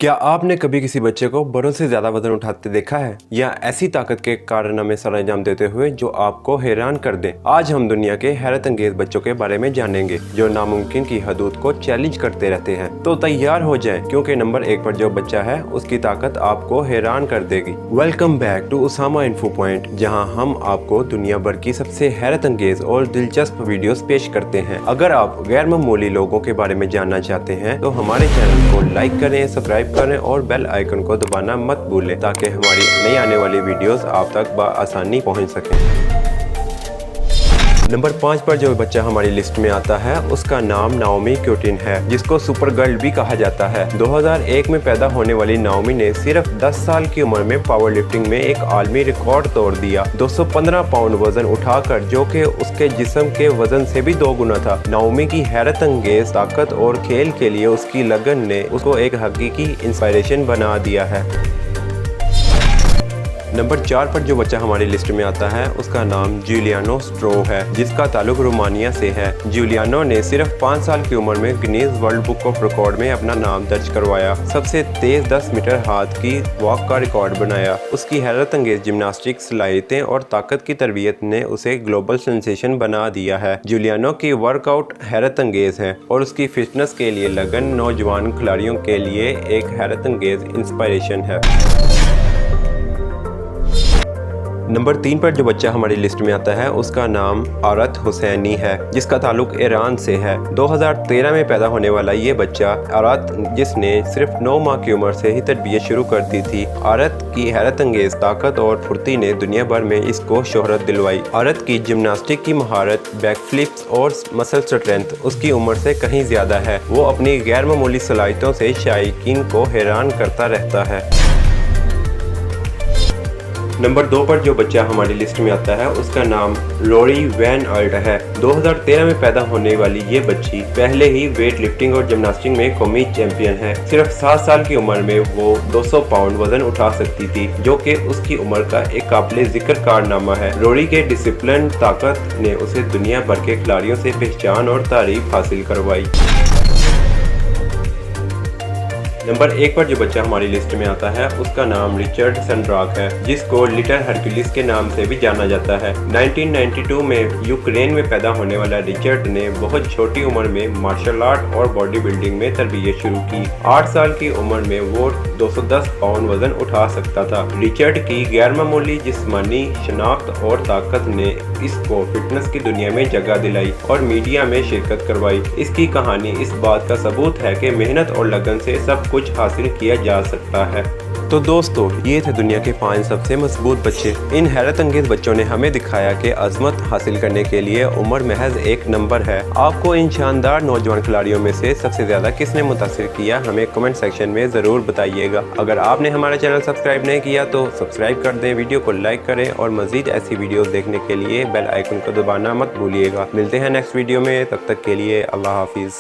क्या आपने कभी किसी बच्चे को बड़ों से ज्यादा वजन उठाते देखा है या ऐसी ताकत के कारनामे सरंजाम देते हुए जो आपको हैरान कर दे। आज हम दुनिया के हैरत अंगेज बच्चों के बारे में जानेंगे जो नामुमकिन की हदूद को चैलेंज करते रहते हैं। तो तैयार हो जाएं क्योंकि नंबर 1 पर जो बच्चा है उसकी ताकत आपको हैरान कर देगी। Welcome back to Usama info point, जहां हम आपको दुनिया भर की सबसे हैरत अंगेज और दिलचस्प वीडियोस पेश करते हैं। अगर आप गैर मामूली लोगों के बारे में जानना चाहते हैं तो हमारे चैनल को लाइक करें, सब्सक्राइब करें और बेल आइकन को दबाना मत भूलें ताकि हमारी नई आने वाली वीडियोस आप तक बआसानी पहुंच सकें। नंबर 5 पर जो बच्चा हमारी लिस्ट में आता है उसका नाम नाओमी क्यूटिन है, जिसको सुपर गर्ल भी कहा जाता है। 2001 में पैदा होने वाली नाओमी ने सिर्फ 10 साल की उम्र में पावर लिफ्टिंग में एक आलमी रिकॉर्ड तोड़ दिया, 215 पाउंड वजन उठाकर, जो कि उसके जिस्म के वजन से भी 2 गुना था। नाओमी की हैरत अंगेज ताकत और खेल के लिए उसकी लगन ने उसको एक हकीकी इंस्पिरेशन बना दिया है। नंबर 4 पर जो बच्चा हमारी लिस्ट में आता है उसका नाम जूलियानो स्ट्रो है, जिसका ताल्लुक रोमानिया से है। जूलियानो ने सिर्फ 5 साल की उम्र में Guinness world book of record में अपना नाम दर्ज करवाया, सबसे तेज 10 मीटर हाथ की वॉक का रिकॉर्ड बनाया। उसकी हैरत अंगेज जिम्नास्टिक सलाहियतें और ताकत की तरबियत ने उसे ग्लोबल सेंसेशन बना दिया है। जूलियानो की वर्कआउट हैरत अंगेज है और उसकी फिटनेस के लिए लगन नौजवान खिलाड़ियों के लिए एक हैरत अंगेज इंस्पिरेशन है। नंबर 3 पर जो बच्चा हमारी लिस्ट में आता है उसका नाम आरत हुसैनी है, जिसका ताल्लुक ईरान से है। 2013 में पैदा होने वाला ये बच्चा आरत, जिसने सिर्फ 9 माह की उम्र से ही तरबियत शुरू कर दी थी। आरत की हैरत अंगेज ताकत और फुर्ती ने दुनिया भर में इसको शोहरत दिलवाई। आरत की जिम्नास्टिक की महारत, बैक फ्लिप्स और मसल स्ट्रेंथ उसकी उम्र से कहीं ज्यादा है। वो अपनी गैर मामूली सलाहियतों से शायकीन को हैरान करता रहता है। नंबर 2 पर जो बच्चा हमारी लिस्ट में आता है उसका नाम लोरी वैन अल्ट है। 2013 में पैदा होने वाली ये बच्ची पहले ही वेट लिफ्टिंग और जिम्नास्टिक में कौमी चैंपियन है। सिर्फ 7 साल की उम्र में वो 200 पाउंड वजन उठा सकती थी, जो कि उसकी उम्र का एक काबिले जिक्र कारनामा है। लोरी के डिसिप्लिन ताकत ने उसे दुनिया भर के खिलाड़ियों से पहचान और तारीफ हासिल करवाई। नंबर 1 पर जो बच्चा हमारी लिस्ट में आता है उसका नाम रिचर्ड सनड्राक है, जिसको लिटिल हरक्यूलिस के नाम से भी जाना जाता है। 1992 में यूक्रेन में पैदा होने वाला रिचर्ड ने बहुत छोटी उम्र में मार्शल आर्ट और बॉडी बिल्डिंग में तरबियत शुरू की। 8 साल की उम्र में वो 210 पाउंड वजन उठा सकता था। रिचर्ड की गैर मामूली जिस्मानी शनाख्त और ताकत ने इसको फिटनेस की दुनिया में जगह दिलाई और मीडिया में शिरकत करवाई। इसकी कहानी इस बात का सबूत है कि मेहनत और लगन से सब कुछ हासिल किया जा सकता है। तो दोस्तों, ये थे दुनिया के 5 सबसे मजबूत बच्चे। इन हैरत अंगेज बच्चों ने हमें दिखाया कि अजमत हासिल करने के लिए उम्र महज एक नंबर है। आपको इन शानदार नौजवान खिलाड़ियों में से सबसे ज्यादा किसने मुतासिर किया, हमें कमेंट सेक्शन में जरूर बताइएगा। अगर आपने हमारा चैनल सब्सक्राइब नहीं किया तो सब्सक्राइब कर दें, वीडियो को लाइक करें और मजीद ऐसी वीडियोस देखने के लिए बेल आइकन को दबाना मत भूलिएगा। मिलते हैं नेक्स्ट वीडियो में, तब तक के लिए अल्लाह हाफिज।